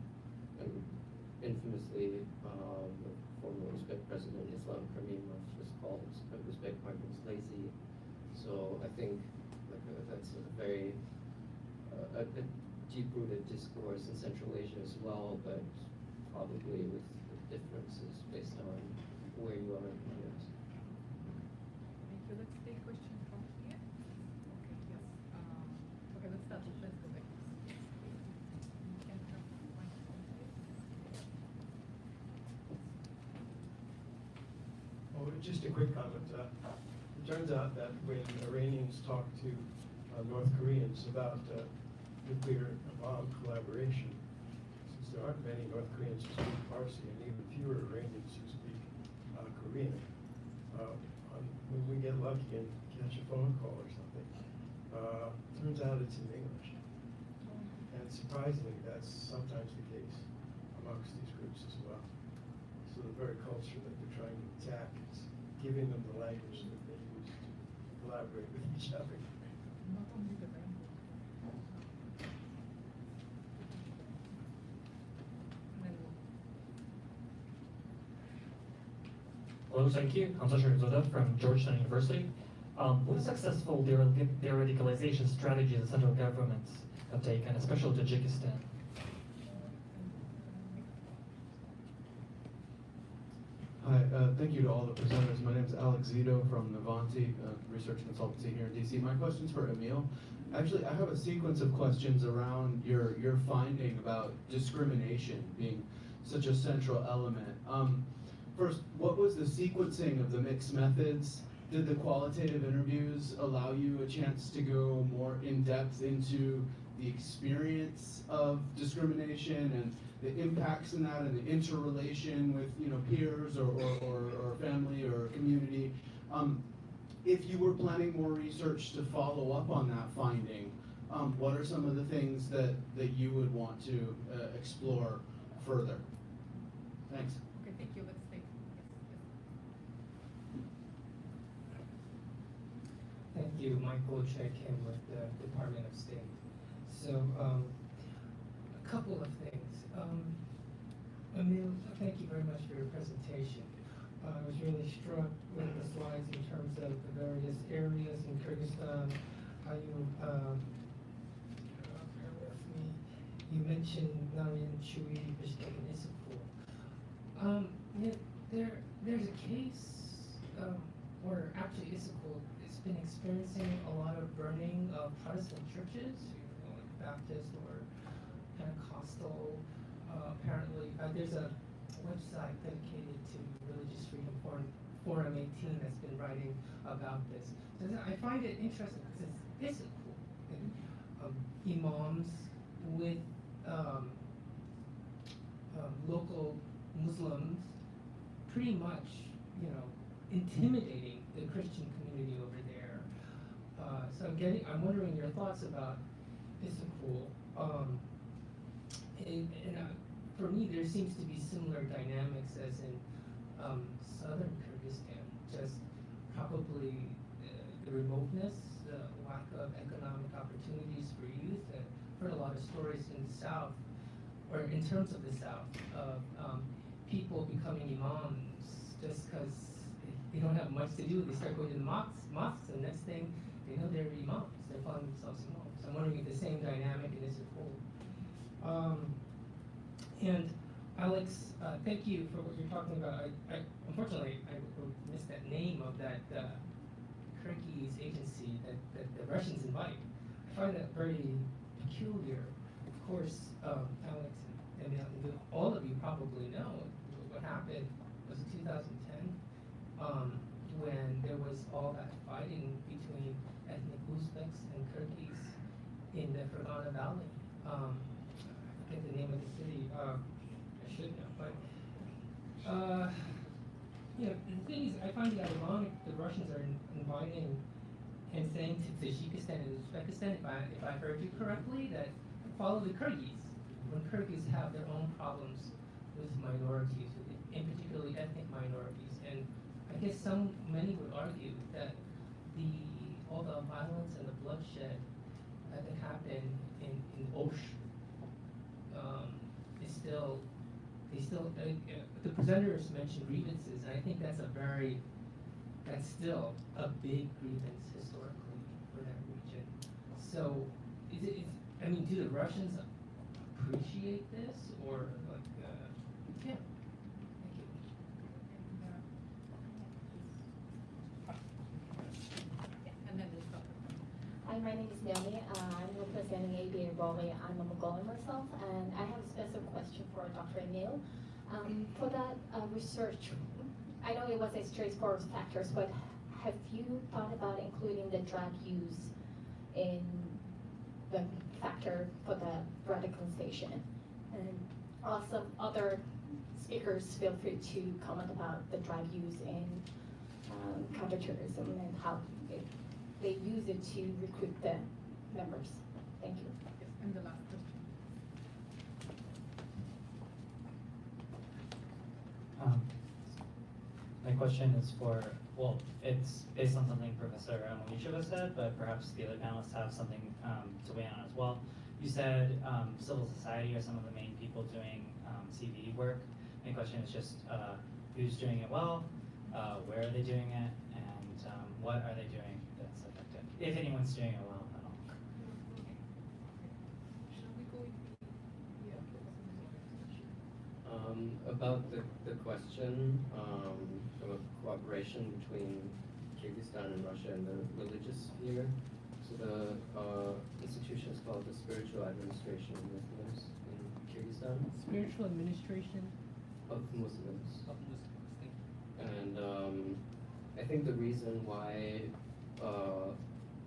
infamously, the former Uzbek president Islam Karimov was called Uzbek migrants lazy. So I think like that's a very a deep-rooted discourse in Central Asia as well, but probably with differences based on where you are in the US. Thank you. Let's take a question from here. Okay, yes. Okay, let's go back. You can have one question, please. Oh, just a quick comment. It turns out that when Iranians talk to North Koreans about nuclear bomb collaboration, since there aren't many North Koreans who speak Farsi and even fewer Iranians who speak Korean, when we get lucky and catch a phone call or something, turns out it's in English. And surprisingly, that's sometimes the case amongst these groups as well. So the very culture that they're trying to attack is giving them the language that they use to collaborate with each other. Not only the language. Hello, thank you. I'm Sasha Zoda from Georgetown University. What successful de-radicalization strategies the central governments have taken, especially Tajikistan? Hi, thank you to all the presenters. My name is Alex Zito from Navanti, research consultancy here in DC. My question's for Emil. Actually, I have a sequence of questions around your finding about discrimination being such a central element. First, what was the sequencing of the mixed methods? Did the qualitative interviews allow you a chance to go more in depth into the experience of discrimination and the impacts in that and the interrelation with peers or family or community? If you were planning more research to follow up on that finding, what are some of the things that you would want to explore further? Thanks. Okay, thank you. Let's take. Thank you. Michael Choi Kim with the Department of State. So, a couple of things. Emil, thank you very much for your presentation. I was really struck with the slides in terms of the various areas in Kyrgyzstan. How you, bear with me, you mentioned Narian, Chui, Bishkek, and Issyk. There's a case where actually Issyk has been experiencing a lot of burning of Protestant churches, Baptist or Pentecostal. Apparently, there's a website dedicated to Religious Freedom Forum 18 that's been writing about this. So I find it interesting because it's physical. And, imams with local Muslims pretty much, intimidating the Christian community over there. So I'm wondering your thoughts about physical. For me, there seems to be similar dynamics as in southern Kyrgyzstan, just probably the remoteness, the lack of economic opportunities for youth. I've heard a lot of stories in the south, or in terms of the south, of people becoming imams just because they don't have much to do. They start going to the mosques, and the next thing they know, they're imams. They're calling themselves imams. I'm wondering if the same dynamic in Istanbul. And Alex, thank you for what you're talking about. Unfortunately, I missed that name of that Kyrgyz agency that the Russians invite. I find that very peculiar. Of course, Alex and all of you probably know what happened. Was it 2010 when there was all that fighting between ethnic Uzbeks and Kyrgyz in the Fergana Valley. I forget the name of the city. I should know, but the thing is, I find it ironic the Russians are inviting and saying to Tajikistan and Uzbekistan, if I heard you correctly, that follow the Kyrgyz when Kyrgyz have their own problems with minorities, in particularly ethnic minorities, and I guess many would argue that all the violence and the bloodshed that happened in Osh the presenters mentioned grievances, and I think that's still a big grievance historically for that region. So, do the Russians appreciate this, or yeah? Thank you. And then there's Dr. Hi, my name is Naomi. I'm representing ABA Raleigh. I'm a Mongolian myself, and I have a special question for Dr. Emil. For that research, I know it was a straightforward factors, but have you thought about including the drug use in the factor for the radicalization? And also, other speakers feel free to comment about the drug use in counterterrorism and how they use it to recruit the members. Thank you. Yes, and the last question. My question is it's based on something Professor Moisheva said, but perhaps the other panelists have something to weigh on as well. You said civil society are some of the main people doing CV work. My question is just who's doing it well, where are they doing it, and what are they doing that's effective, if anyone's doing it well at all. Shall we go with About the question of cooperation between Kyrgyzstan and Russia in the religious sphere. So the institution is called the Spiritual Administration of Muslims in Kyrgyzstan. Spiritual administration Of Muslims. of Muslims. Thank you. And I think the reason why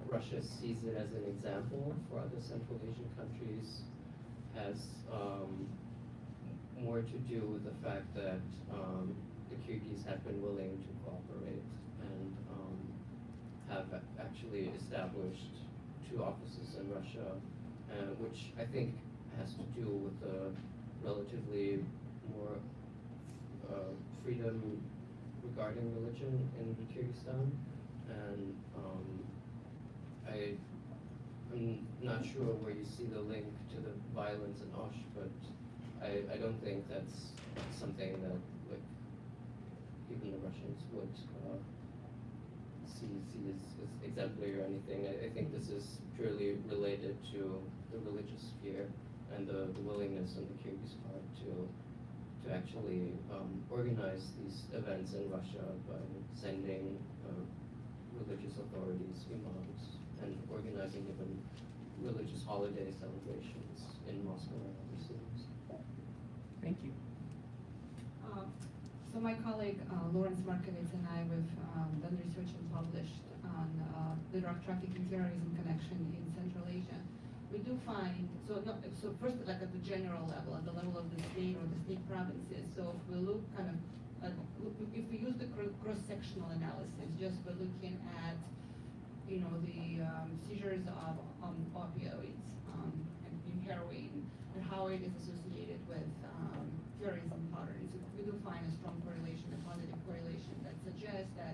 Russia sees it as an example for other Central Asian countries has more to do with the fact that the Kyrgyz have been willing to cooperate and have actually established 2 offices in Russia, which I think has to do with the relatively more freedom regarding religion in Kyrgyzstan. And I'm not sure where you see the link to the violence in Osh, but I don't think that's something that even the Russians would see as exemplary or anything. I think this is purely related to the religious sphere and the willingness on the Kyrgyz part to actually organize these events in Russia by sending religious authorities, imams, and organizing even religious holiday celebrations in Moscow and other cities. Thank you. So my colleague Lawrence Markovitz and I, we've done research and published on the drug trafficking terrorism connection in Central Asia. We do find, so first like at the general level, at the level of the state or the state provinces, so if we look kind of, if we use the cross-sectional analysis, just by looking at, you know, the seizures of opioids and heroin, and how it is associated with terrorism patterns, we do find a strong correlation, a positive correlation that suggests that